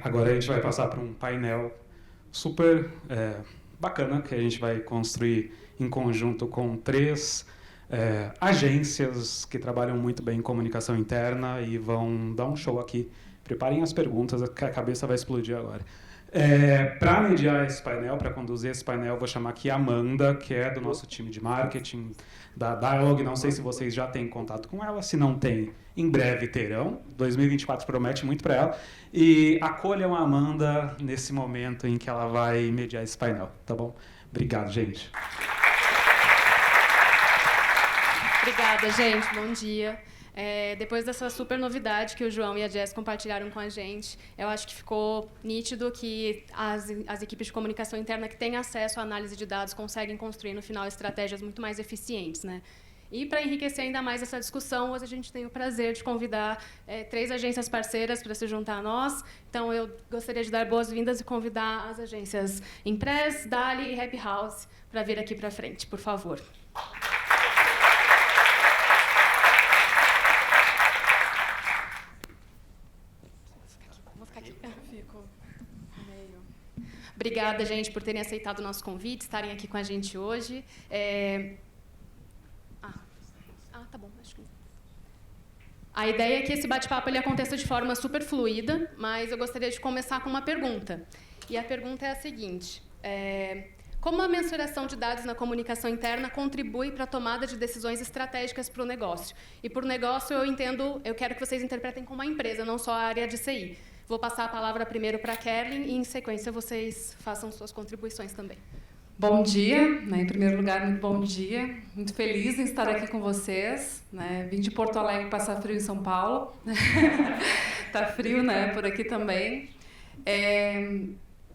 Agora a gente vai passar para um painel super bacana que a gente vai construir em conjunto com 3 agências que trabalham muito bem em comunicação interna e vão dar um show aqui. Preparem as perguntas, que a cabeça vai explodir agora. Para mediar esse painel, para conduzir esse painel, vou chamar aqui a Amanda, que é do nosso time de marketing da Dialog. Não sei se vocês já têm contato com ela, se não tem, em breve terão. 2024 promete muito para ela. E acolham a Amanda nesse momento em que ela vai mediar esse painel, tá bom? Obrigado, gente. Obrigada, gente. Bom dia. Depois dessa super novidade que o João e a Jess compartilharam com a gente, eu acho que ficou nítido que as equipes de comunicação interna que têm acesso à análise de dados conseguem construir, no final, estratégias muito mais eficientes, né? E, para enriquecer ainda mais essa discussão, hoje a gente tem o prazer de convidar 3 agências parceiras para se juntar a nós. Então, eu gostaria de dar boas-vindas e convidar as agências Impress, Dali e Happy House para vir aqui para frente, por favor. Obrigada, gente, por terem aceitado o nosso convite, estarem aqui com a gente hoje. Tá bom, acho que... A ideia é que esse bate-papo ele aconteça de forma super fluida, mas eu gostaria de começar com uma pergunta. E a pergunta é a seguinte: como a mensuração de dados na comunicação interna contribui para a tomada de decisões estratégicas para o negócio? E por negócio eu quero que vocês interpretem como uma empresa, não só a área de CI. Vou passar a palavra primeiro para a Kerlin e, em sequência, vocês façam suas contribuições também. Bom dia, né? Em primeiro lugar, muito bom dia. Muito feliz em estar aqui com vocês, né? Vim de Porto Alegre passar frio em São Paulo. Tá frio, né? Por aqui também.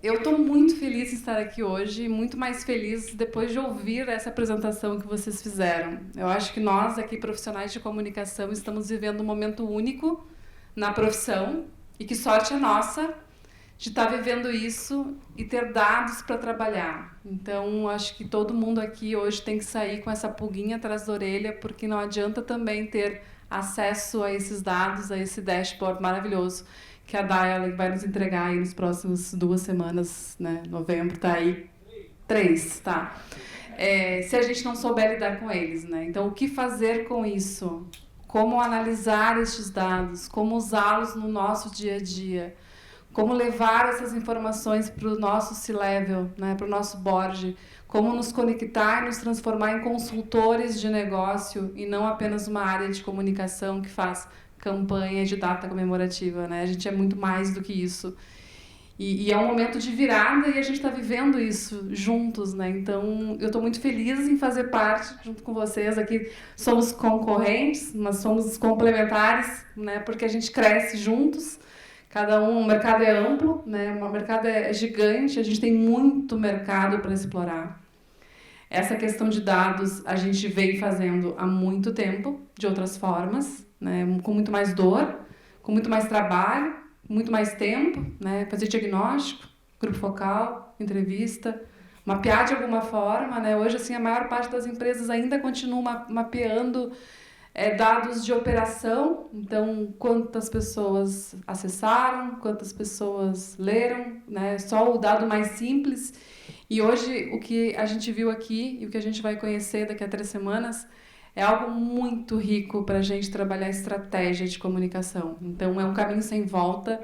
Eu estou muito feliz em estar aqui hoje, muito mais feliz depois de ouvir essa apresentação que vocês fizeram. Eu acho que nós, aqui, profissionais de comunicação, estamos vivendo um momento único na profissão. E que sorte é nossa de estar vivendo isso e ter dados para trabalhar. Então, acho que todo mundo aqui hoje tem que sair com essa pulguinha atrás da orelha, porque não adianta também ter acesso a esses dados, a esse dashboard maravilhoso que a Dialog vai nos entregar aí nos próximos 2 semanas, né? Novembro está aí. 3, tá? Se a gente não souber lidar com eles, né? Então, o que fazer com isso? Como analisar estes dados, como usá-los no nosso dia a dia, como levar essas informações para o nosso C-Level, né, para o nosso board, como nos conectar e nos transformar em consultores de negócio e não apenas uma área de comunicação que faz campanha de data comemorativa, né? A gente é muito mais do que isso. E é um momento de virada e a gente está vivendo isso juntos, né? Então, eu estou muito feliz em fazer parte, junto com vocês aqui. Somos concorrentes, mas somos complementares, né? Porque a gente cresce juntos. Cada um, o mercado é amplo, né? O mercado é gigante, a gente tem muito mercado para explorar. Essa questão de dados a gente vem fazendo há muito tempo, de outras formas, né? Com muito mais dor, com muito mais trabalho, muito mais tempo, né? Fazer diagnóstico, grupo focal, entrevista, mapear de alguma forma, né? Hoje, assim, a maior parte das empresas ainda continua mapeando dados de operação, então quantas pessoas acessaram, quantas pessoas leram, né? Só o dado mais simples. E hoje o que a gente viu aqui e o que a gente vai conhecer daqui a 3 semanas é algo muito rico para a gente trabalhar estratégia de comunicação. Então, é um caminho sem volta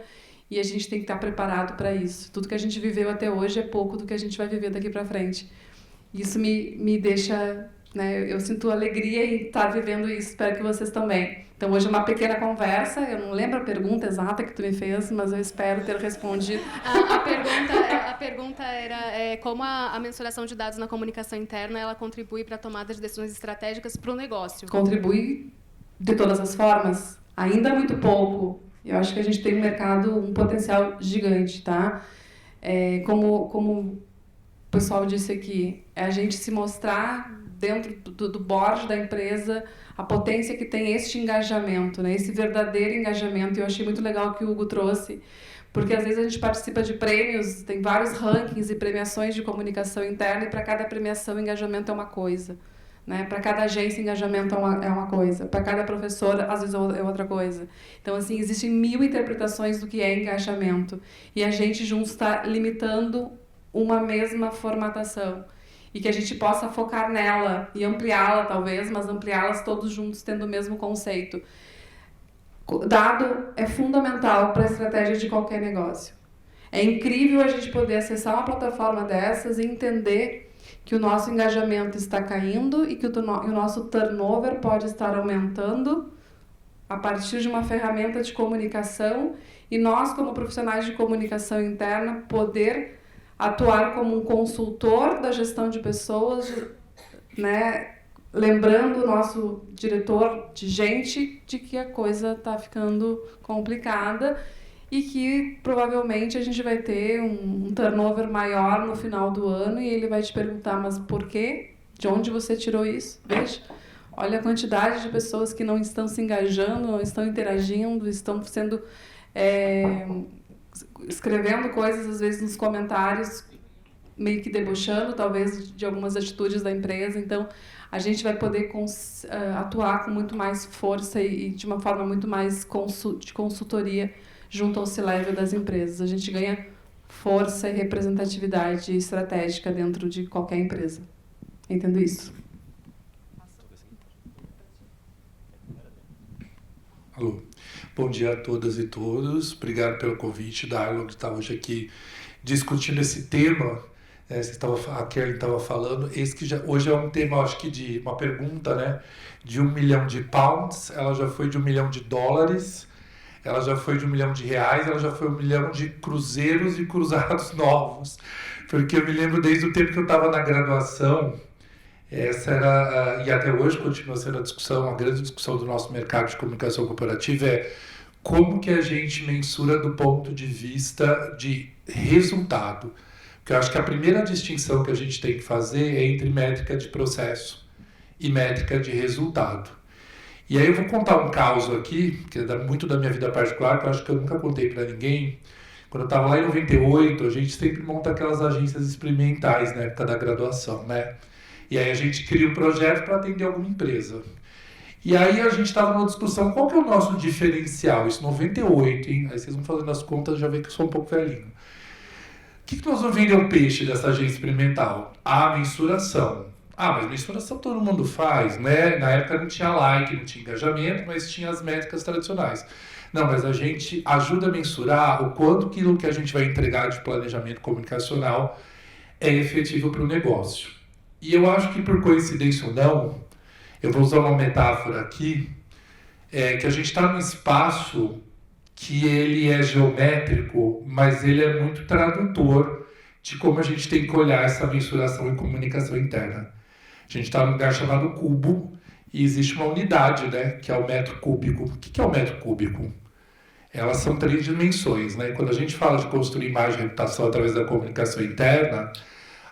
e a gente tem que estar preparado para isso. Tudo que a gente viveu até hoje é pouco do que a gente vai viver daqui para frente. Isso me deixa... né, eu sinto alegria em estar vivendo isso, espero que vocês também. Então, hoje é uma pequena conversa, eu não lembro a pergunta exata que tu me fez, mas eu espero ter respondido. A pergunta era como a mensuração de dados na comunicação interna ela contribui para a tomada de decisões estratégicas para o negócio. Contribui de todas as formas, ainda muito pouco. Eu acho que a gente tem um mercado, um potencial gigante, tá? Como o pessoal disse aqui, é a gente se mostrar dentro do board da empresa a potência que tem este engajamento, né? Esse verdadeiro engajamento. E eu achei muito legal que o Hugo trouxe, porque às vezes a gente participa de prêmios, tem vários rankings e premiações de comunicação interna, e para cada premiação o engajamento é uma coisa. Né? Para cada agência, engajamento é uma coisa. Para cada professor, às vezes é outra coisa. Então, assim, existem 1000 interpretações do que é engajamento. E a gente juntos está limitando uma mesma formatação. E que a gente possa focar nela e ampliá-la, talvez, mas ampliá-las todos juntos, tendo o mesmo conceito. Dado é fundamental para a estratégia de qualquer negócio. É incrível a gente poder acessar uma plataforma dessas e entender que o nosso engajamento está caindo e que o nosso turnover pode estar aumentando a partir de uma ferramenta de comunicação e nós, como profissionais de comunicação interna, poder atuar como um consultor da gestão de pessoas, né? Lembrando o nosso diretor de gente de que a coisa está ficando complicada e que provavelmente a gente vai ter um turnover maior no final do ano e ele vai te perguntar, mas por quê? De onde você tirou isso? Veja, olha a quantidade de pessoas que não estão se engajando, não estão interagindo, estão sendo escrevendo coisas, às vezes, nos comentários, meio que debochando, talvez, de algumas atitudes da empresa. Então, a gente vai poder atuar com muito mais força e de uma forma muito mais de consultoria junto ao C-Level das empresas. A gente ganha força e representatividade estratégica dentro de qualquer empresa. Entendo isso. Alô. Bom dia a todas e todos. Obrigado pelo convite. Dialogue está hoje aqui discutindo esse tema. A Kelly estava falando. Hoje é um tema, acho que de uma pergunta, né? De 1 milhão de pounds. Ela já foi de 1 milhão de dólares. Ela já foi de 1 milhão de reais, ela já foi 1 milhão de cruzeiros e cruzados novos. Porque eu me lembro desde o tempo que eu estava na graduação, essa era, e até hoje continua sendo a grande discussão do nosso mercado de comunicação corporativa como que a gente mensura do ponto de vista de resultado. Porque eu acho que a primeira distinção que a gente tem que fazer é entre métrica de processo e métrica de resultado. E aí eu vou contar um caso aqui, que é muito da minha vida particular, que eu acho que eu nunca contei para ninguém. Quando eu estava lá em 98, a gente sempre monta aquelas agências experimentais na época da graduação, né? E aí a gente cria um projeto para atender alguma empresa. E aí a gente estava numa discussão, qual que é o nosso diferencial? Isso 98, hein? Aí vocês vão fazendo as contas, já vê que eu sou um pouco velhinho. O que nós vamos vender o peixe dessa agência experimental? A mensuração. Mas mensuração todo mundo faz, né? Na época não tinha like, não tinha engajamento, mas tinha as métricas tradicionais. Não, mas a gente ajuda a mensurar o quanto aquilo que a gente vai entregar de planejamento comunicacional é efetivo para o negócio. E eu acho que, por coincidência ou não, eu vou usar uma metáfora aqui, que a gente está num espaço que ele é geométrico, mas ele é muito tradutor de como a gente tem que olhar essa mensuração e comunicação interna. A gente está num lugar chamado cubo e existe uma unidade, né, que é o metro cúbico. O que é o metro cúbico? Elas são 3 dimensões, né? Quando a gente fala de construir imagem e reputação através da comunicação interna,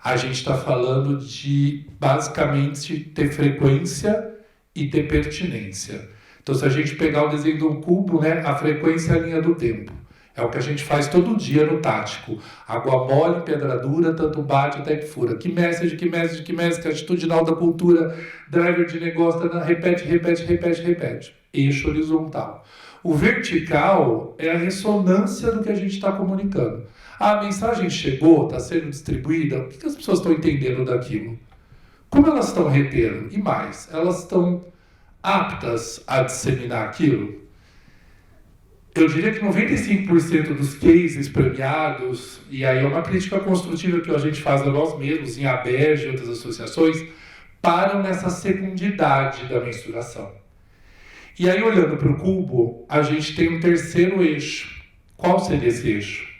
a gente está falando de, basicamente, ter frequência e ter pertinência. Então, se a gente pegar o desenho de um cubo, né, a frequência é a linha do tempo. É o que a gente faz todo dia no tático. Água mole, pedra dura, tanto bate até que fura. Que message, que atitudinal da cultura, driver de negócio, repete. Eixo horizontal. O vertical é a ressonância do que a gente está comunicando. A mensagem chegou, está sendo distribuída, o que as pessoas estão entendendo daquilo? Como elas estão retendo? E mais, elas estão aptas a disseminar aquilo? Eu diria que 95% dos cases premiados, e aí é uma crítica construtiva que a gente faz a nós mesmos, em ABERJ e outras associações, param nessa secundidade da mensuração. E aí, olhando para o cubo, a gente tem um terceiro eixo. Qual seria esse eixo?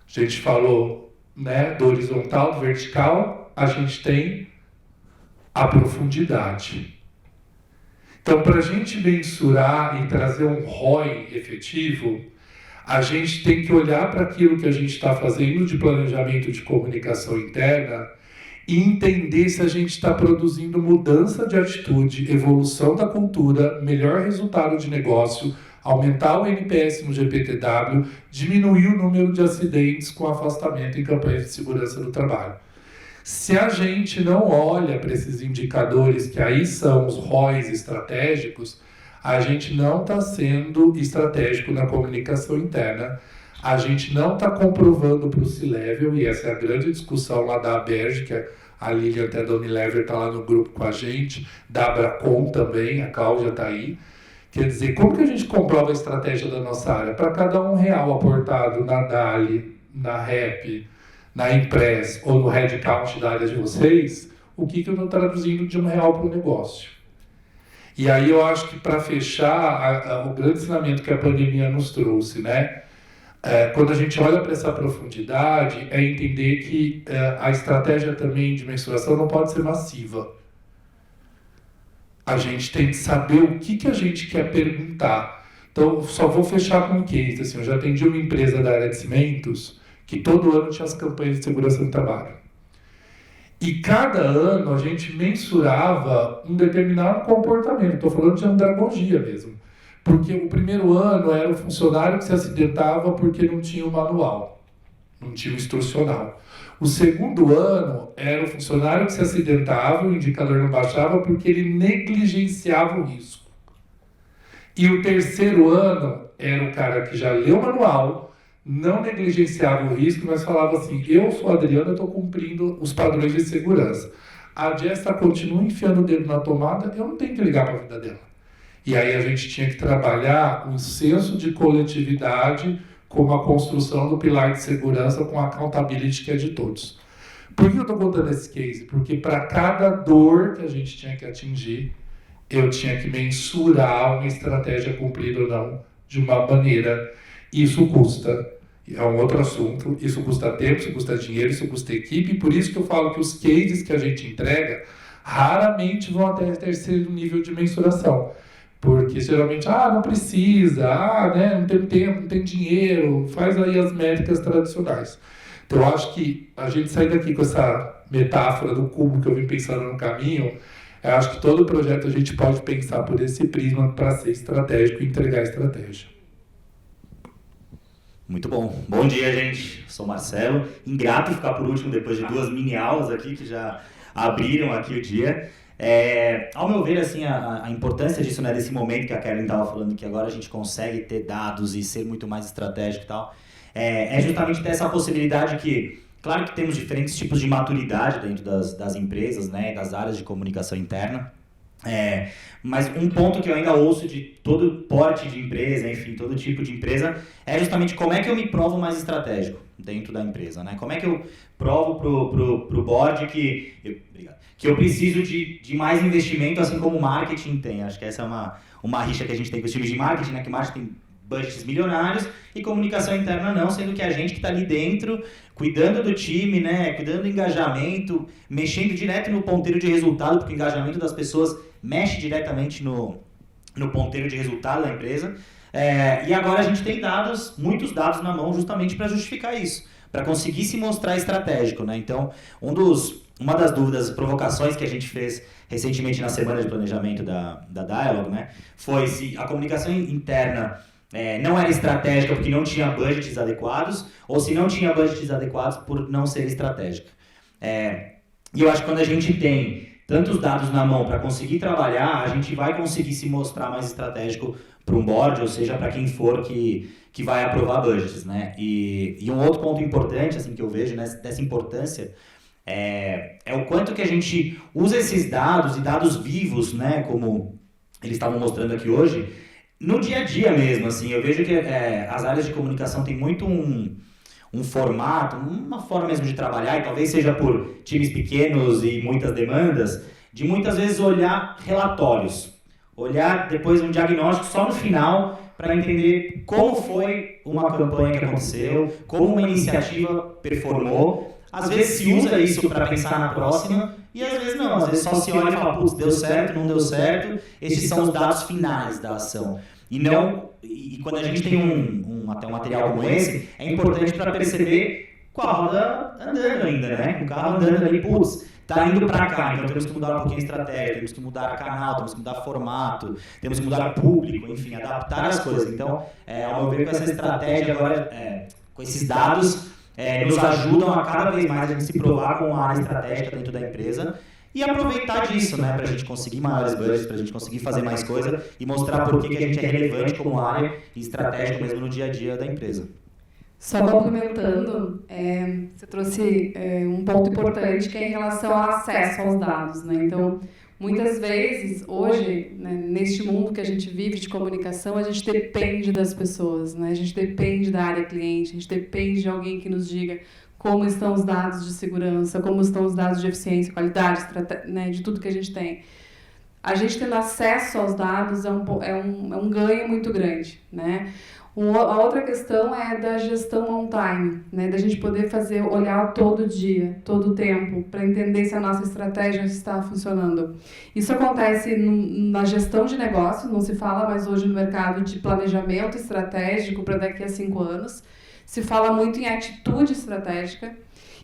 A gente falou, né, do horizontal, do vertical, a gente tem a profundidade. Então, para a gente mensurar e trazer um ROI efetivo, a gente tem que olhar para aquilo que a gente está fazendo de planejamento de comunicação interna e entender se a gente está produzindo mudança de atitude, evolução da cultura, melhor resultado de negócio, aumentar o NPS no GPTW, diminuir o número de acidentes com afastamento em campanhas de segurança do trabalho. Se a gente não olha para esses indicadores, que aí são os ROIs estratégicos, a gente não está sendo estratégico na comunicação interna, a gente não está comprovando para o C-Level, e essa é a grande discussão lá da Aberge, que a Lilian até da Unilever está lá no grupo com a gente, da Abracom também, a Cláudia está aí. Quer dizer, como que a gente comprova a estratégia da nossa área? Para cada R$1 aportado na DALI, na REP, na Impress ou no headcount da área de vocês, o que eu estou traduzindo de R$1 para o negócio? E aí eu acho que para fechar, o grande ensinamento que a pandemia nos trouxe, né? Quando a gente olha para essa profundidade, é entender que a estratégia também de mensuração não pode ser massiva. A gente tem que saber o que a gente quer perguntar. Então, só vou fechar com um case. Assim, eu já atendi uma empresa da área de cimentos que todo ano tinha as campanhas de segurança do trabalho. E cada ano a gente mensurava um determinado comportamento. Estou falando de andragogia mesmo. Porque o primeiro ano era o funcionário que se acidentava porque não tinha o manual, não tinha o instrucional. O segundo ano era o funcionário que se acidentava, o indicador não baixava porque ele negligenciava o risco. E o terceiro ano era o cara que já leu o manual, não negligenciava o risco, mas falava assim, eu sou Adriana, eu estou cumprindo os padrões de segurança. A Jessa continua enfiando o dedo na tomada, eu não tenho que ligar para a vida dela. E aí a gente tinha que trabalhar um senso de coletividade como a construção do pilar de segurança com a accountability que é de todos. Por que eu estou contando esse case? Porque para cada dor que a gente tinha que atingir, eu tinha que mensurar uma estratégia cumprida ou não de uma maneira. Isso custa, é um outro assunto, isso custa tempo, isso custa dinheiro, isso custa equipe, e por isso que eu falo que os cases que a gente entrega raramente vão até o terceiro nível de mensuração. Porque geralmente, não precisa, né, não tem tempo, não tem dinheiro, faz aí as métricas tradicionais. Então eu acho que a gente sair daqui com essa metáfora do cubo que eu vim pensando no caminho, eu acho que todo projeto a gente pode pensar por esse prisma para ser estratégico e entregar estratégia. Muito bom. Bom dia, gente. Sou Marcelo. Ingrato ficar por último depois de 2 mini aulas aqui que já abriram aqui o dia. Ao meu ver, assim, a importância disso, né, desse momento que a Karen estava falando, que agora a gente consegue ter dados e ser muito mais estratégico e tal, é justamente ter essa possibilidade que, claro que temos diferentes tipos de maturidade dentro das empresas, né, das áreas de comunicação interna, mas um ponto que eu ainda ouço de todo porte de empresa, enfim, todo tipo de empresa, é justamente como é que eu me provo mais estratégico dentro da empresa, né? Como é que eu provo pro board que eu preciso de mais investimento, assim como o marketing tem. Acho que essa é uma rixa que a gente tem com os times de marketing, né? Que marketing tem budgets milionários e comunicação interna não, sendo que a gente que está ali dentro, cuidando do time, né? Cuidando do engajamento, mexendo direto no ponteiro de resultado, porque o engajamento das pessoas mexe diretamente no ponteiro de resultado da empresa. E agora a gente tem muitos dados na mão justamente para justificar isso, para conseguir se mostrar estratégico, né? Então, uma das dúvidas, provocações que a gente fez recentemente na semana de planejamento da Dialog, né, foi se a comunicação interna não era estratégica porque não tinha budgets adequados, ou se não tinha budgets adequados por não ser estratégica. E eu acho que quando a gente tem tantos dados na mão para conseguir trabalhar, a gente vai conseguir se mostrar mais estratégico para um board, ou seja, para quem for que vai aprovar budgets, né? E um outro ponto importante, assim, que eu vejo, né, dessa importância é o quanto que a gente usa esses dados e dados vivos, né, como eles estavam mostrando aqui hoje, no dia a dia mesmo, assim. Eu vejo que as áreas de comunicação têm muito um formato, uma forma mesmo de trabalhar, e talvez seja por times pequenos e muitas demandas, de muitas vezes olhar relatórios, olhar depois um diagnóstico só no final para entender como foi uma campanha que aconteceu, como uma iniciativa performou. Às vezes se usa isso para pensar na próxima, e às vezes não, às vezes só se olha e fala, putz, deu certo, não deu certo, esses são os dados finais da ação. E quando a gente tem até um material como esse, é importante para perceber com a roda andando ainda, né? Com o carro andando ali, putz, tá indo para cá, então temos que mudar um pouquinho a estratégia, temos que mudar canal, temos que mudar formato, temos que mudar público, enfim, adaptar as coisas. Então, ao meu ver, com essa estratégia agora, com esses dados, nos ajudam a cada vez mais a gente se provar com uma área estratégica dentro da empresa e aproveitar disso, né, para a gente conseguir maiores budgets, para a gente conseguir fazer mais coisa e mostrar por que a gente é relevante como área e estratégico mesmo no dia a dia da empresa. Só complementando, você trouxe um ponto importante que é em relação ao acesso aos dados, né? Então, muitas vezes, hoje, né, neste mundo que a gente vive de comunicação, a gente depende das pessoas, né? A gente depende da área cliente, a gente depende de alguém que nos diga como estão os dados de segurança, como estão os dados de eficiência, qualidade, né, de tudo que a gente tem. A gente tendo acesso aos dados é um ganho muito grande, né? A outra questão é da gestão on time, né? Da gente poder olhar todo dia, todo o tempo, para entender se a nossa estratégia está funcionando. Isso acontece na gestão de negócios, não se fala mais hoje no mercado de planejamento estratégico para daqui a 5 anos. Se fala muito em atitude estratégica.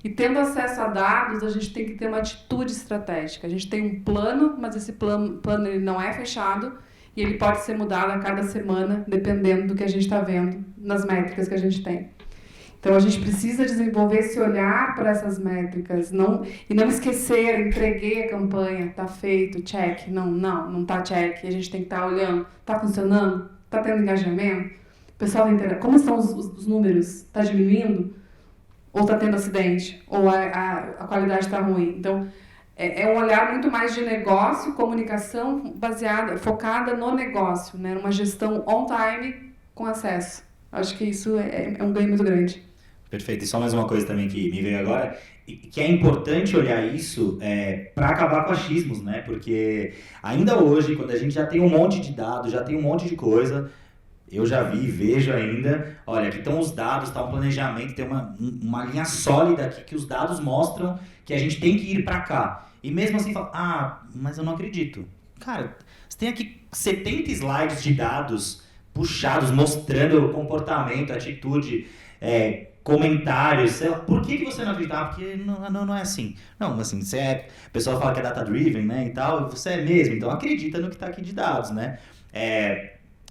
E tendo acesso a dados, a gente tem que ter uma atitude estratégica. A gente tem um plano, mas esse plano ele não é fechado. E ele pode ser mudado a cada semana, dependendo do que a gente está vendo nas métricas que a gente tem. Então, a gente precisa desenvolver esse olhar para essas métricas e não esquecer, entreguei a campanha, está feito, check. Não está check. A gente tem que estar olhando, está funcionando? Está tendo engajamento? O pessoal está entendendo. Como estão os números? Está diminuindo? Ou está tendo acidente? Ou a qualidade está ruim? Então, é um olhar muito mais de negócio, comunicação focada no negócio, né? Uma gestão on time com acesso. Acho que isso é um ganho muito grande. Perfeito. E só mais uma coisa também que me veio agora, que é importante olhar isso para acabar com achismos, né? Porque ainda hoje, quando a gente já tem um monte de dados, já tem um monte de coisa, eu já vi, vejo ainda, olha, aqui estão os dados, está um planejamento, tem uma linha sólida aqui que os dados mostram que a gente tem que ir para cá. E mesmo assim fala, mas eu não acredito. Cara, você tem aqui 70 slides de dados puxados, mostrando o comportamento, atitude, comentários, sei lá. Por que você não acredita? Porque não é assim. Não, assim, a pessoa fala que é data-driven, né, e tal, você é mesmo, então acredita no que está aqui de dados, né.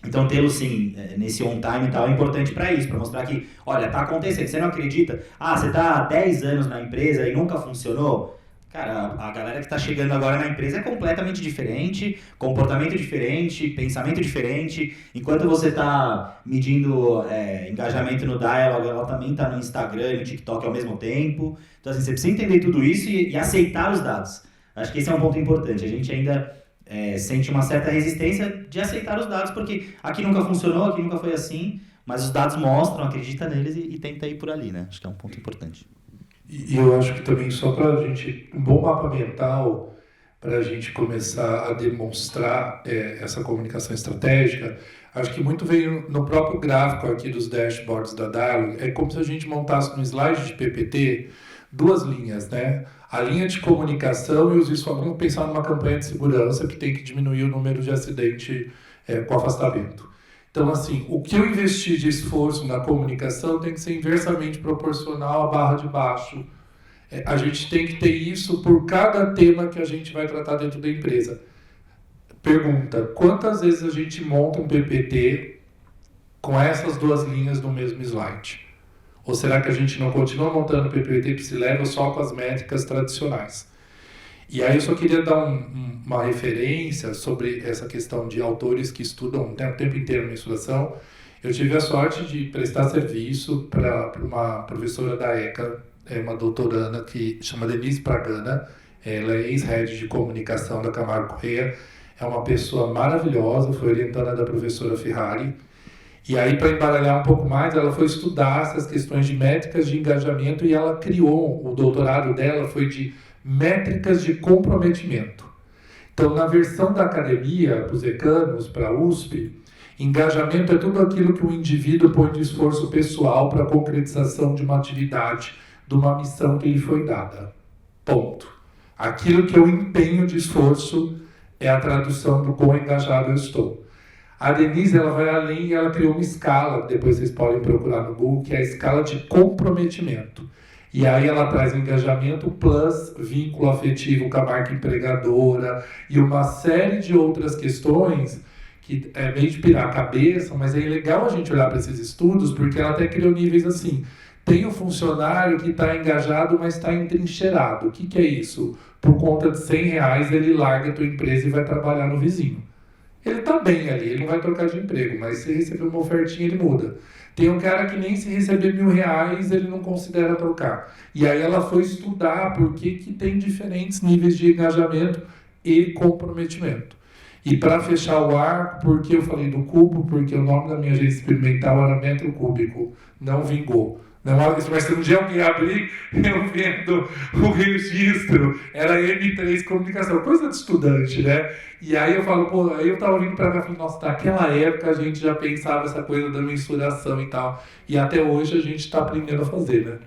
Então, tê-lo, sim, nesse on-time e tal, é importante para isso, para mostrar que, olha, está acontecendo, você não acredita? Você está há 10 anos na empresa e nunca funcionou? Cara, a galera que está chegando agora na empresa é completamente diferente, comportamento diferente, pensamento diferente. Enquanto você está medindo engajamento no Dialog, ela também está no Instagram e no TikTok ao mesmo tempo. Então, assim, você precisa entender tudo isso e aceitar os dados. Acho que esse é um ponto importante. A gente ainda sente uma certa resistência de aceitar os dados, porque aqui nunca funcionou, aqui nunca foi assim, mas os dados mostram, acredita neles e tenta ir por ali, né? Acho que é um ponto importante. E eu acho que também, só para a gente, um bom mapa mental, para a gente começar a demonstrar essa comunicação estratégica, acho que muito veio no próprio gráfico aqui dos dashboards da Dialog. É como se a gente montasse no slide de PPT 2 linhas, né? A linha de comunicação e os esforços. Vamos pensar numa campanha de segurança que tem que diminuir o número de acidente com afastamento. Então, assim, o que eu investi de esforço na comunicação tem que ser inversamente proporcional à barra de baixo. A gente tem que ter isso por cada tema que a gente vai tratar dentro da empresa. Pergunta, quantas vezes a gente monta um PPT com essas 2 linhas no mesmo slide? Ou será que a gente não continua montando PPT que se leva só com as métricas tradicionais? E aí eu só queria dar uma referência sobre essa questão de autores que estudam o tempo inteiro na mensuração. Eu tive a sorte de prestar serviço para uma professora da ECA, uma doutoranda que chama Denise Pragana. Ela é ex-head de comunicação da Camargo Corrêa. É uma pessoa maravilhosa, foi orientada da professora Ferrari. E aí, para embaralhar um pouco mais, ela foi estudar essas questões de métricas de engajamento e ela criou, o doutorado dela foi de métricas de comprometimento. Então, na versão da academia, para os decanos, para a USP, engajamento é tudo aquilo que o indivíduo põe de esforço pessoal para a concretização de uma atividade, de uma missão que lhe foi dada. Ponto. Aquilo que eu empenho de esforço é a tradução do quão engajado eu estou. A Denise, ela vai além e ela criou uma escala, depois vocês podem procurar no Google, que é a escala de comprometimento. E aí ela traz engajamento plus vínculo afetivo com a marca empregadora e uma série de outras questões que é meio de pirar a cabeça, mas é legal a gente olhar para esses estudos porque ela até criou níveis assim. Tem o funcionário que está engajado, mas está entrincheirado. O que é isso? Por conta de R$100, ele larga a tua empresa e vai trabalhar no vizinho. Ele está bem ali, ele não vai trocar de emprego, mas se receber uma ofertinha, ele muda. Tem um cara que nem se receber R$1.000, ele não considera trocar. E aí ela foi estudar por que tem diferentes níveis de engajamento e comprometimento. E para fechar o arco, porque eu falei do cubo, porque o nome da minha agência experimental era metro cúbico, não vingou. Não, mas se um dia alguém abrir, eu vendo o registro, era M3 Comunicação, coisa de estudante, né? E aí eu falo, pô, aí eu tava vindo pra cá e falei, nossa, naquela época a gente já pensava essa coisa da mensuração e tal. E até hoje a gente está aprendendo a fazer, né?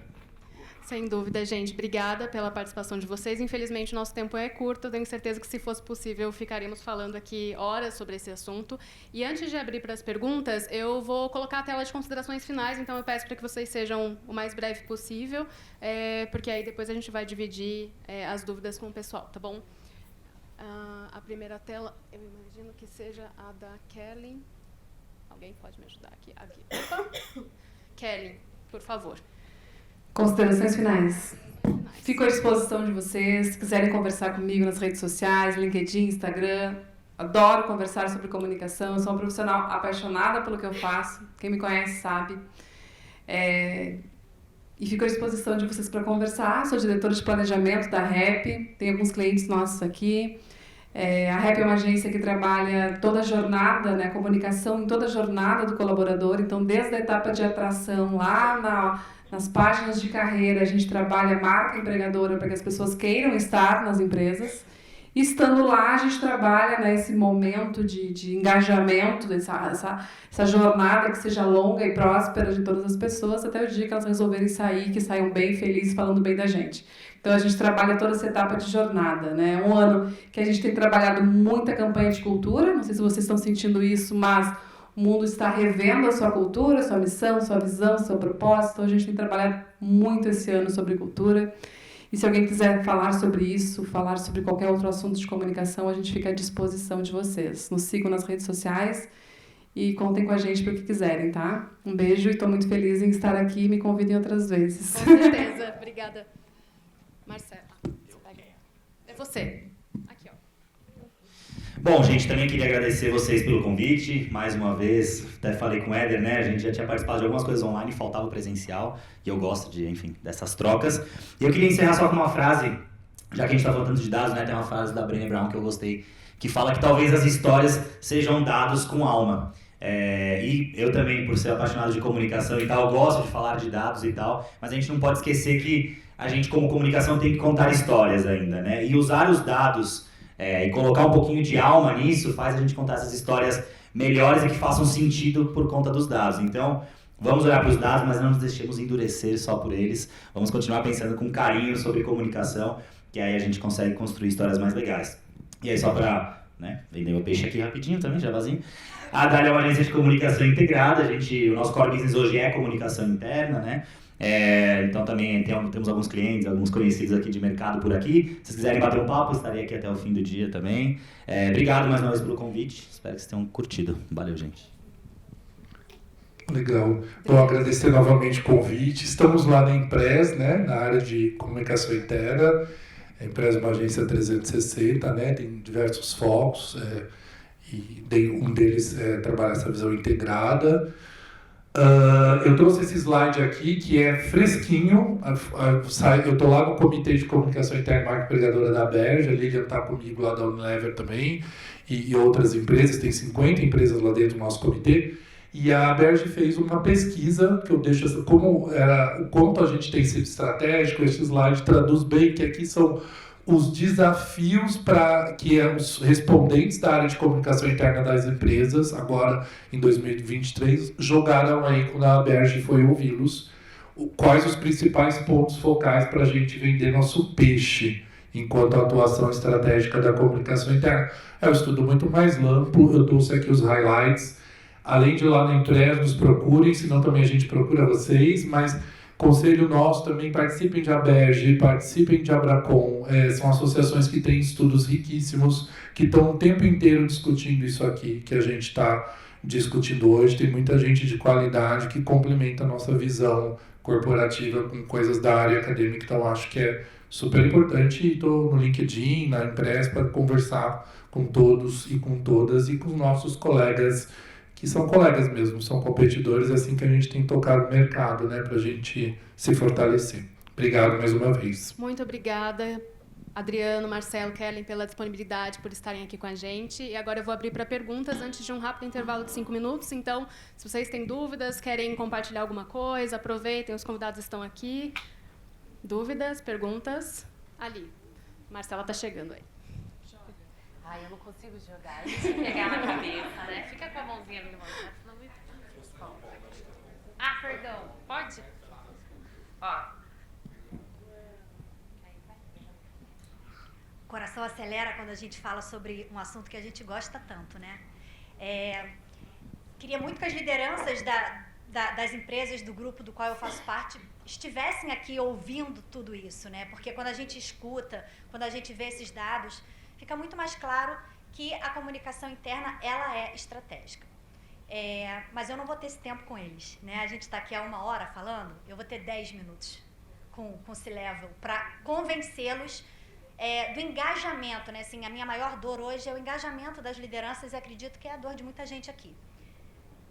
Sem dúvida, gente. Obrigada pela participação de vocês. Infelizmente, o nosso tempo é curto. Eu tenho certeza que, se fosse possível, ficaríamos falando aqui horas sobre esse assunto. E antes de abrir para as perguntas, eu vou colocar a tela de considerações finais. Então, eu peço para que vocês sejam o mais breve possível, porque aí depois a gente vai dividir as dúvidas com o pessoal, tá bom? A primeira tela, eu imagino que seja a da Kelly. Alguém pode me ajudar aqui? Opa. Kelly, por favor. Considerações finais. Fico à disposição de vocês. Se quiserem conversar comigo nas redes sociais, LinkedIn, Instagram. Adoro conversar sobre comunicação. Eu sou uma profissional apaixonada pelo que eu faço. Quem me conhece sabe. E fico à disposição de vocês para conversar. Sou diretora de planejamento da REP. Tem alguns clientes nossos aqui. A REP é uma agência que trabalha toda a jornada, né, comunicação em toda a jornada do colaborador. Então, desde a etapa de atração lá nas páginas de carreira, a gente trabalha a marca empregadora para que as pessoas queiram estar nas empresas. E estando lá, a gente trabalha nesse momento de engajamento, essa jornada que seja longa e próspera de todas as pessoas, até o dia que elas resolverem sair, que saiam bem felizes, falando bem da gente. Então, a gente trabalha toda essa etapa de jornada, né? Um ano que a gente tem trabalhado muita campanha de cultura, não sei se vocês estão sentindo isso, mas o mundo está revendo a sua cultura, sua missão, sua visão, seu propósito. Então, a gente tem trabalhado muito esse ano sobre cultura. E se alguém quiser falar sobre isso, falar sobre qualquer outro assunto de comunicação, a gente fica à disposição de vocês. Nos sigam nas redes sociais e contem com a gente para o que quiserem, tá? Um beijo e estou muito feliz em estar aqui. Me convidem outras vezes. Com certeza. Obrigada. Marcela, é você. Aqui, ó. Bom, gente, também queria agradecer vocês pelo convite. Mais uma vez, até falei com o Éder, né? A gente já tinha participado de algumas coisas online, faltava o presencial. E eu gosto dessas trocas. E eu queria encerrar só com uma frase, já que a gente está falando de dados, né? Tem uma frase da Brené Brown que eu gostei, que fala que talvez as histórias sejam dados com alma. E eu também, por ser apaixonado de comunicação e tal, gosto de falar de dados e tal, mas a gente não pode esquecer que a gente, como comunicação, tem que contar histórias ainda, né? E usar os dados e colocar um pouquinho de alma nisso faz a gente contar essas histórias melhores e que façam sentido por conta dos dados. Então, vamos olhar para os dados, mas não nos deixemos endurecer só por eles. Vamos continuar pensando com carinho sobre comunicação, que aí a gente consegue construir histórias mais legais. E aí, só para vender meu peixe aqui rapidinho também, jabazinho. A Dália é uma agência de comunicação integrada. O nosso core business hoje é comunicação interna, né? Então também temos alguns clientes, alguns conhecidos aqui de mercado por aqui. Se vocês quiserem bater um papo, estarei aqui até o fim do dia também. Obrigado mais uma vez pelo convite. Espero que vocês tenham curtido. Valeu, gente. Legal. Bom, agradecer novamente o convite. Estamos lá na Impress, né, na área de comunicação interna. A Impress é uma agência 360, né, tem diversos focos. E um deles é trabalhar essa visão integrada. Eu trouxe esse slide aqui, que é fresquinho. Eu estou lá no Comitê de Comunicação Interna e Marca Empregadora da Berge. A Lilian está comigo lá da Unilever também, e outras empresas. Tem 50 empresas lá dentro do nosso comitê. E a Berge fez uma pesquisa, que eu deixo o quanto a gente tem sido estratégico. Esse slide traduz bem que aqui são os desafios para que os respondentes da área de comunicação interna das empresas, agora em 2023, jogaram aí quando a Berge foi ouvi-los, quais os principais pontos focais para a gente vender nosso peixe enquanto atuação estratégica da comunicação interna. É um estudo muito mais amplo, eu trouxe aqui os highlights. Além de lá na Impress, nos procurem, senão também a gente procura vocês, mas conselho nosso também, participem de Aberge, participem de Abracom, são associações que têm estudos riquíssimos, que estão o tempo inteiro discutindo isso aqui, que a gente está discutindo hoje. Tem muita gente de qualidade que complementa a nossa visão corporativa com coisas da área acadêmica, então acho que é super importante e estou no LinkedIn, na Impress, para conversar com todos e com todas e com os nossos colegas, que são colegas mesmo, são competidores, é assim que a gente tem tocado o mercado, né, para a gente se fortalecer. Obrigado mais uma vez. Muito obrigada, Adriano, Marcelo, Kellen, pela disponibilidade, por estarem aqui com a gente. E agora eu vou abrir para perguntas antes de um rápido intervalo de 5 minutos. Então, se vocês têm dúvidas, querem compartilhar alguma coisa, aproveitem, os convidados estão aqui. Dúvidas, perguntas? Ali. Marcela está chegando aí. Ai, eu não consigo jogar. Deixa eu pegar na cabeça, né? Fica com a mãozinha levantada, senão muito... Ah, perdão. Pode? Ó. O coração acelera quando a gente fala sobre um assunto que a gente gosta tanto, né? Queria muito que as lideranças das empresas do grupo do qual eu faço parte estivessem aqui ouvindo tudo isso, né? Porque quando a gente escuta, quando a gente vê esses dados, fica muito mais claro que a comunicação interna, ela é estratégica. Mas eu não vou ter esse tempo com eles, né? A gente está aqui há 1 hora falando, eu vou ter 10 minutos com o C-Level para convencê-los do engajamento, né? Assim, a minha maior dor hoje é o engajamento das lideranças e acredito que é a dor de muita gente aqui.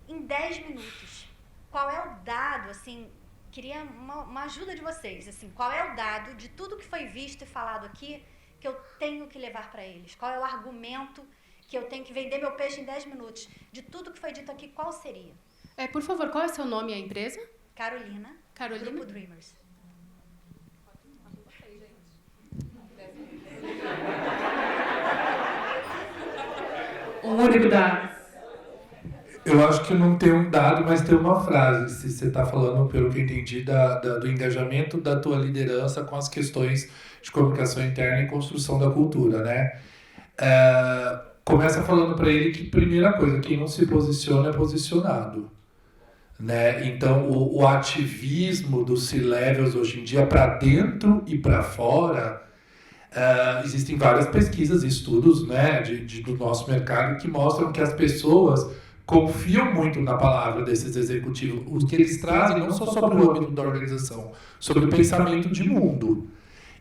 Em 10 minutos, qual é o dado, assim, queria uma ajuda de vocês, assim, qual é o dado de tudo que foi visto e falado aqui que eu tenho que levar para eles? Qual é o argumento que eu tenho que vender meu peixe em 10 minutos? De tudo que foi dito aqui, qual seria? Por favor, qual é o seu nome e a empresa? Carolina. Grupo Dreamers. Um único dado. Eu acho que não tem um dado, mas tem uma frase. Se você está falando, pelo que eu entendi, do engajamento da tua liderança com as questões de comunicação interna e construção da cultura, né? Começa falando para ele que, primeira coisa, quem não se posiciona é posicionado, né? Então, o ativismo dos C-Levels hoje em dia, para dentro e para fora, existem várias pesquisas e estudos, né, do nosso mercado que mostram que as pessoas confiam muito na palavra desses executivos, o que eles trazem não só sobre o âmbito da organização, sobre o pensamento de mundo.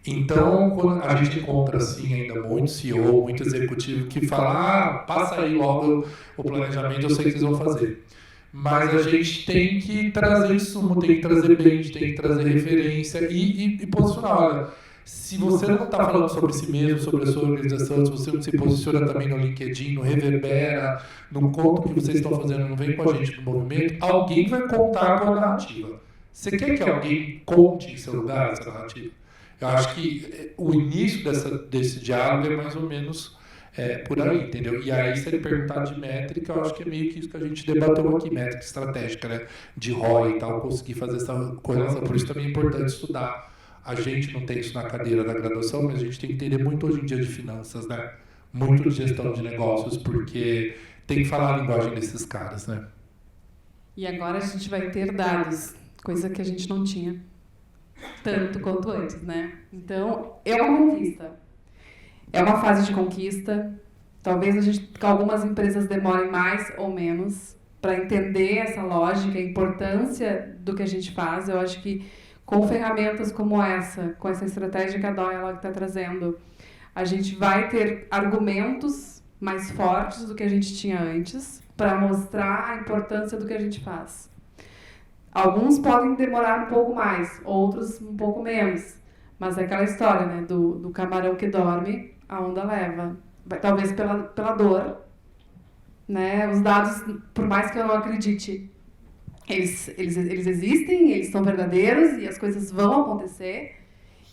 Então, quando a gente encontra assim ainda muito CEO, muito executivo que fala, passa aí logo o planejamento, eu sei que vocês vão fazer. Mas a gente tem que trazer insumo, tem que trazer blend, tem que trazer referência e posicionar. Olha, se você não está falando sobre si mesmo, sobre a sua organização, se você não se posiciona também no LinkedIn, no Reverbera, não conta o que vocês estão fazendo, não vem com a gente no movimento, alguém vai contar com a narrativa. Você quer que alguém conte em seu lugar essa narrativa? Eu acho que o início desse diálogo é mais ou menos por aí, entendeu? E aí, se ele perguntar de métrica, eu acho que é meio que isso que a gente debateu aqui, métrica estratégica, né? De ROI e tal, conseguir fazer essa correlação. Por isso também é importante estudar. A gente não tem isso na cadeira da graduação, mas a gente tem que entender muito hoje em dia de finanças, né? Muito de gestão de negócios, porque tem que falar a linguagem desses caras, né? E agora a gente vai ter dados, coisa que a gente não tinha tanto quanto antes, né? Então, é uma conquista. É uma fase de conquista. Talvez algumas empresas demorem mais ou menos para entender essa lógica, a importância do que a gente faz. Eu acho que com ferramentas como essa, com essa estratégia que a Dialogue está trazendo, a gente vai ter argumentos mais fortes do que a gente tinha antes para mostrar a importância do que a gente faz. Alguns podem demorar um pouco mais, outros um pouco menos. Mas é aquela história, né? Do camarão que dorme, a onda leva. Talvez pela dor, né? Os dados, por mais que eu não acredite, eles existem, eles são verdadeiros e as coisas vão acontecer.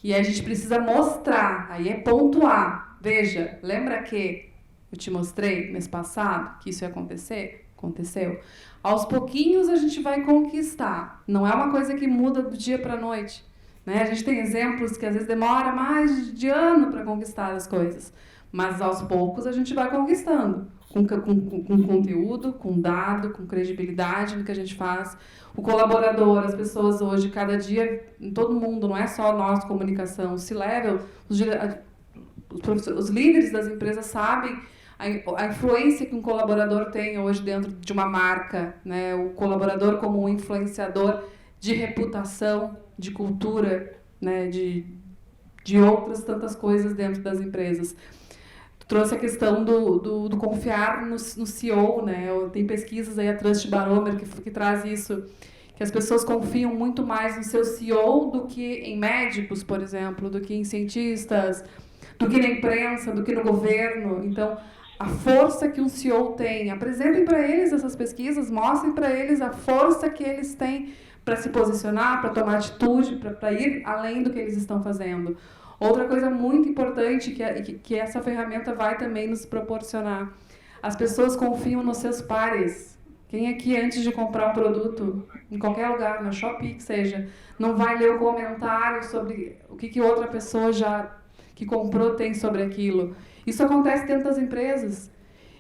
E a gente precisa mostrar, aí é pontuar. Veja, lembra que eu te mostrei mês passado que isso ia acontecer? Aconteceu. Aos pouquinhos a gente vai conquistar. Não é uma coisa que muda do dia para a noite. Né? A gente tem exemplos que às vezes demora mais de ano para conquistar as coisas. Mas aos poucos a gente vai conquistando. Com conteúdo, com dado, com credibilidade no que a gente faz. O colaborador, as pessoas hoje, cada dia, em todo mundo, não é só nós, comunicação, o C-Level, os líderes das empresas sabem a influência que um colaborador tem hoje dentro de uma marca, né? O colaborador como um influenciador de reputação, de cultura, né, de outras tantas coisas dentro das empresas. Tu trouxe a questão do confiar no CEO, né? Tem pesquisas aí, a Trust Barometer, que traz isso, que as pessoas confiam muito mais no seu CEO do que em médicos, por exemplo, do que em cientistas, do que na imprensa, do que no governo. Então, a força que um CEO tem, apresentem para eles essas pesquisas, mostrem para eles a força que eles têm para se posicionar, para tomar atitude, para ir além do que eles estão fazendo. Outra coisa muito importante que essa ferramenta vai também nos proporcionar, as pessoas confiam nos seus pares. Quem aqui, antes de comprar um produto, em qualquer lugar, na Shopee que seja, não vai ler o comentário sobre o que outra pessoa que comprou tem sobre aquilo? Isso acontece dentro das empresas.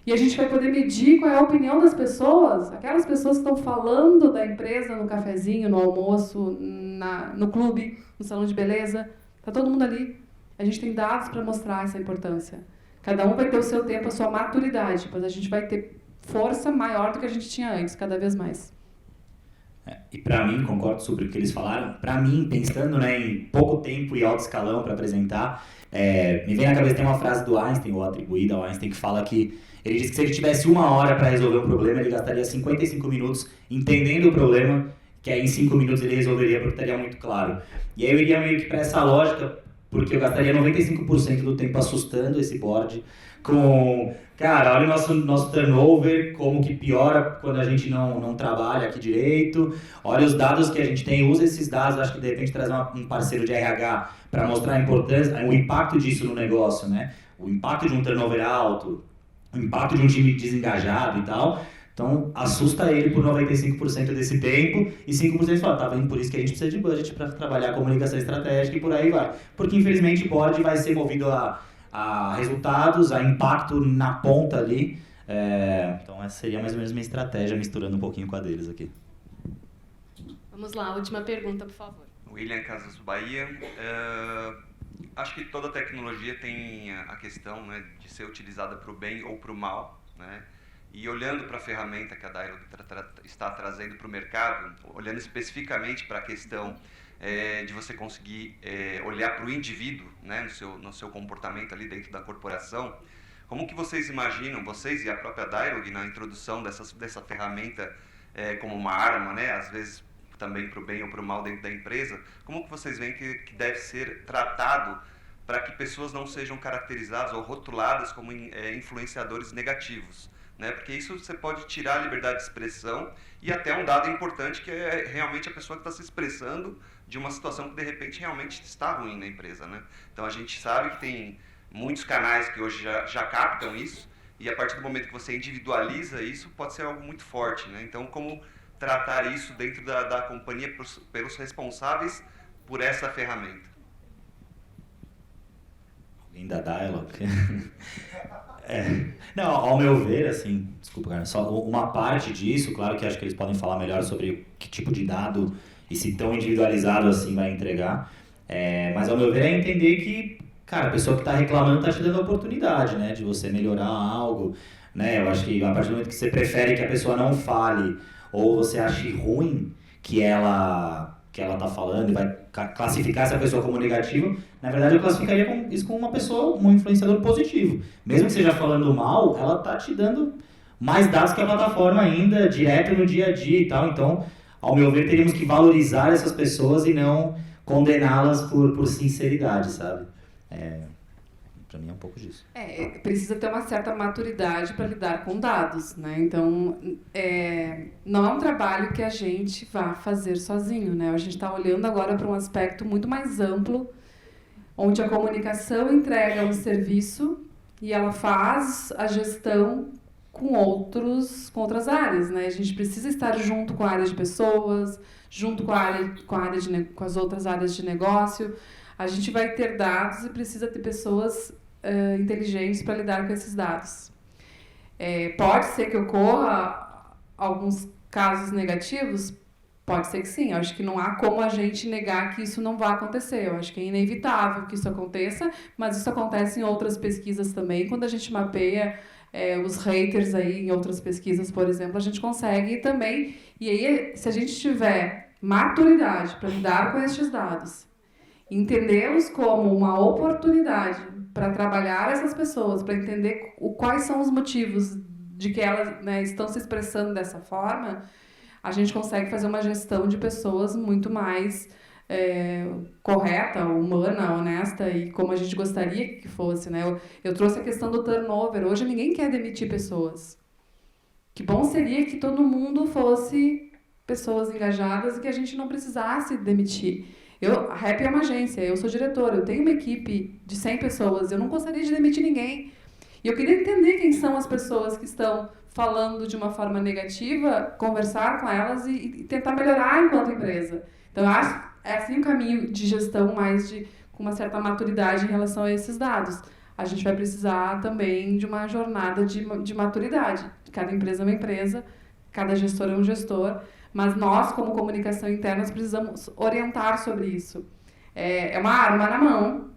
E a gente vai poder medir qual é a opinião das pessoas, aquelas pessoas que estão falando da empresa no cafezinho, no almoço, no clube, no salão de beleza. Está todo mundo ali. A gente tem dados para mostrar essa importância. Cada um vai ter o seu tempo, a sua maturidade, mas a gente vai ter força maior do que a gente tinha antes, cada vez mais. E para mim, concordo sobre o que eles falaram, para mim, pensando, né, em pouco tempo e alto escalão para apresentar, me vem na cabeça, tem uma frase do Einstein, ou atribuída ao Einstein, que fala que ele disse que se ele tivesse 1 hora para resolver um problema, ele gastaria 55 minutos entendendo o problema, que aí em 5 minutos ele resolveria porque estaria muito claro. E aí eu iria meio que para essa lógica, porque eu gastaria 95% do tempo assustando esse board com, cara, olha o nosso turnover, como que piora quando a gente não trabalha aqui direito, olha os dados que a gente tem, usa esses dados, acho que de repente traz um parceiro de RH para mostrar a importância, o impacto disso no negócio, né? O impacto de um turnover alto, o impacto de um time desengajado e tal. Então, assusta ele por 95% desse tempo e 5% fala, tá vendo? Por isso que a gente precisa de budget para trabalhar a comunicação estratégica e por aí vai. Porque, infelizmente, o board vai ser movido a resultados, a impacto na ponta ali. Então, essa seria mais ou menos minha estratégia, misturando um pouquinho com a deles aqui. Vamos lá, última pergunta, por favor. William Casas, Bahia. Acho que toda tecnologia tem a questão, né, de ser utilizada para o bem ou para o mal, né? E olhando para a ferramenta que a Dialog está trazendo para o mercado, olhando especificamente para a questão de você conseguir olhar para o indivíduo, né, no seu comportamento ali dentro da corporação, como que vocês imaginam, vocês e a própria Dialog, na introdução dessa ferramenta como uma arma, né, às vezes também para o bem ou para o mal dentro da empresa, como que vocês veem que deve ser tratado para que pessoas não sejam caracterizadas ou rotuladas como influenciadores negativos? Né? Porque isso você pode tirar a liberdade de expressão e até um dado importante que é realmente a pessoa que está se expressando de uma situação que de repente realmente está ruim na empresa, né? Então a gente sabe que tem muitos canais que hoje já captam isso e a partir do momento que você individualiza isso pode ser algo muito forte, né? Então como tratar isso dentro da companhia pelos responsáveis por essa ferramenta? Alguém da Dialog? Não, ao meu ver, assim, desculpa, cara, só uma parte disso, claro que acho que eles podem falar melhor sobre que tipo de dado e se tão individualizado assim vai entregar, mas ao meu ver é entender que, cara, a pessoa que está reclamando está te dando a oportunidade, né, de você melhorar algo, né, eu acho que a partir do momento que você prefere que a pessoa não fale ou você ache ruim que ela está falando e vai classificar essa pessoa como negativa, na verdade eu classificaria isso como uma pessoa, um influenciador positivo. Mesmo que seja falando mal, ela está te dando mais dados que a plataforma ainda, direto no dia a dia e tal. Então, ao meu ver, teríamos que valorizar essas pessoas e não condená-las por sinceridade, sabe? Para mim é um pouco disso. Precisa ter uma certa maturidade para lidar com dados, né? Então, não é um trabalho que a gente vá fazer sozinho, né? A gente está olhando agora para um aspecto muito mais amplo, onde a comunicação entrega um serviço e ela faz a gestão com outras áreas, né? A gente precisa estar junto com a área de pessoas, junto com com as outras áreas de negócio. A gente vai ter dados e precisa ter pessoas inteligentes para lidar com esses dados. Pode ser que ocorra alguns casos negativos? Pode ser que sim. Eu acho que não há como a gente negar que isso não vai acontecer. Eu acho que é inevitável que isso aconteça, mas isso acontece em outras pesquisas também. Quando a gente mapeia os haters aí em outras pesquisas, por exemplo, a gente consegue também. E aí, se a gente tiver maturidade para lidar com estes dados, entendê-los como uma oportunidade para trabalhar essas pessoas, para entender quais são os motivos de que elas, né, estão se expressando dessa forma, a gente consegue fazer uma gestão de pessoas muito mais correta, humana, honesta e como a gente gostaria que fosse, né? Eu trouxe a questão do turnover. Hoje ninguém quer demitir pessoas. Que bom seria que todo mundo fosse pessoas engajadas e que a gente não precisasse demitir. A REP é uma agência, eu sou diretora, eu tenho uma equipe de 100 pessoas, eu não gostaria de demitir ninguém. E eu queria entender quem são as pessoas que estão falando de uma forma negativa, conversar com elas e tentar melhorar enquanto empresa. Então, eu acho que é assim um caminho de gestão mais com uma certa maturidade em relação a esses dados. A gente vai precisar também de uma jornada de maturidade. Cada empresa é uma empresa, cada gestor é um gestor, mas nós, como comunicação interna, nós precisamos orientar sobre isso. É uma arma na mão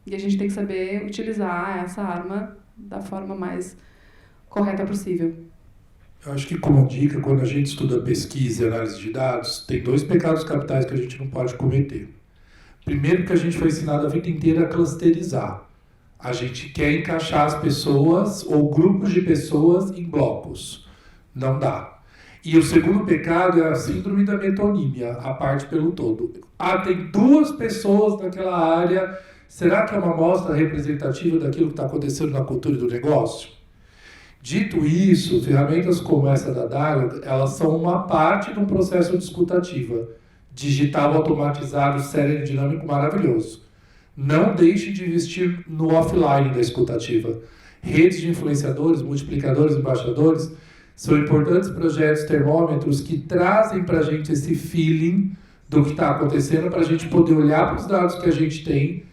e a gente tem que saber utilizar essa arma da forma mais correta possível. Eu acho que, como dica, quando a gente estuda pesquisa e análise de dados, tem 2 pecados capitais que a gente não pode cometer. Primeiro, que a gente foi ensinado a vida inteira a clusterizar. A gente quer encaixar as pessoas ou grupos de pessoas em blocos. Não dá. E o segundo pecado é a síndrome da metonímia, a parte pelo todo. Tem 2 pessoas naquela área, será que é uma amostra representativa daquilo que está acontecendo na cultura do negócio? Dito isso, ferramentas como essa da Dialog, elas são uma parte de um processo de escutativa. Digital, automatizado, sério e dinâmico, maravilhoso. Não deixe de investir no offline da escutativa. Redes de influenciadores, multiplicadores, embaixadores, são importantes projetos, termômetros que trazem para a gente esse feeling do que está acontecendo, para a gente poder olhar para os dados que a gente tem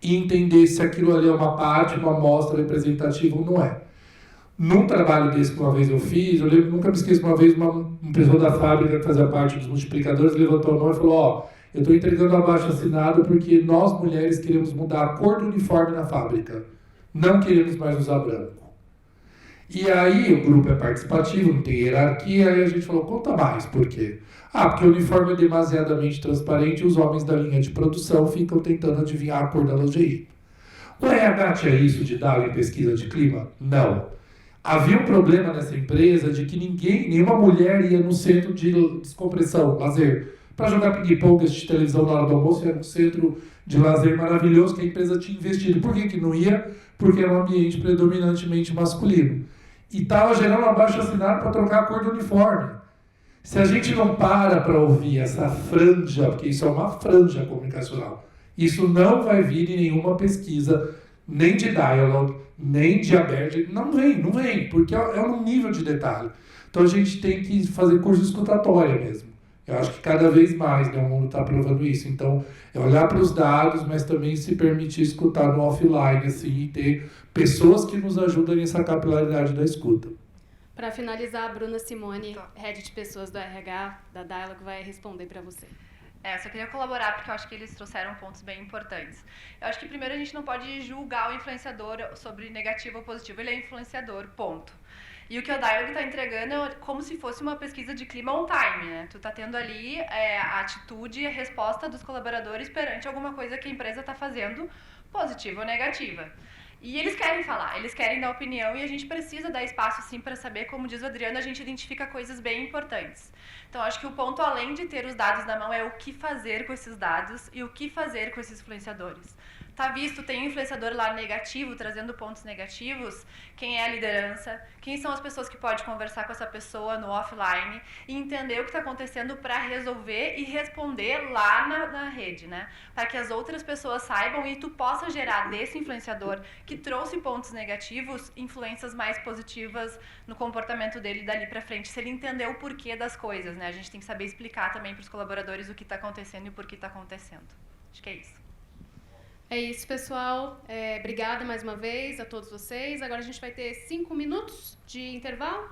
e entender se aquilo ali é uma parte, uma amostra representativa ou não é. Num trabalho desse que uma vez eu fiz, eu lembro, nunca me esqueço, uma vez uma pessoa da fábrica que fazia parte dos multiplicadores levantou a mão e falou: eu estou entregando abaixo assinado porque nós mulheres queremos mudar a cor do uniforme na fábrica, não queremos mais usar branco. E aí o grupo é participativo, não tem hierarquia, aí a gente falou: conta mais, por quê? Porque o uniforme é demasiadamente transparente e os homens da linha de produção ficam tentando adivinhar a cor da lingerie. O RH tinha isso de dar em pesquisa de clima? Não. Havia um problema nessa empresa de que nenhuma mulher ia no centro de descompressão, lazer, para jogar ping-pong, assistir televisão na hora do almoço. Era um centro de lazer maravilhoso que a empresa tinha investido. Por que não ia? Porque era um ambiente predominantemente masculino. E estava gerando abaixo-assinado para trocar a cor do uniforme. Se a gente não para ouvir essa franja, porque isso é uma franja comunicacional, isso não vai vir em nenhuma pesquisa, nem de Dialog, nem de Aberge, não vem, porque é um nível de detalhe. Então a gente tem que fazer curso escutatória mesmo. Eu acho que cada vez mais, né, o mundo está provando isso. Então, é olhar para os dados, mas também se permitir escutar no offline, assim, e ter pessoas que nos ajudam nessa capilaridade da escuta. Para finalizar, a Bruna Simone, Head de Pessoas do RH da Dialog, vai responder para você. Eu só queria colaborar porque eu acho que eles trouxeram pontos bem importantes. Eu acho que primeiro a gente não pode julgar o influenciador sobre negativo ou positivo. Ele é influenciador, ponto. E o que a Dialog está entregando é como se fosse uma pesquisa de clima on time, né? Tu tá tendo ali a atitude e a resposta dos colaboradores perante alguma coisa que a empresa está fazendo, positiva ou negativa. E eles querem falar, eles querem dar opinião e a gente precisa dar espaço, sim, para saber, como diz o Adriano, a gente identifica coisas bem importantes. Então, acho que o ponto, além de ter os dados na mão, é o que fazer com esses dados e o que fazer com esses influenciadores. Tá visto, tem um influenciador lá negativo, trazendo pontos negativos, quem é a liderança, quem são as pessoas que podem conversar com essa pessoa no offline e entender o que está acontecendo para resolver e responder lá na rede, né? Para que as outras pessoas saibam e tu possa gerar desse influenciador que trouxe pontos negativos, influências mais positivas no comportamento dele dali para frente, se ele entender o porquê das coisas, né? A gente tem que saber explicar também para os colaboradores o que está acontecendo e o porquê está acontecendo. Acho que é isso. É isso, pessoal. Obrigada mais uma vez a todos vocês. Agora a gente vai ter 5 minutos de intervalo.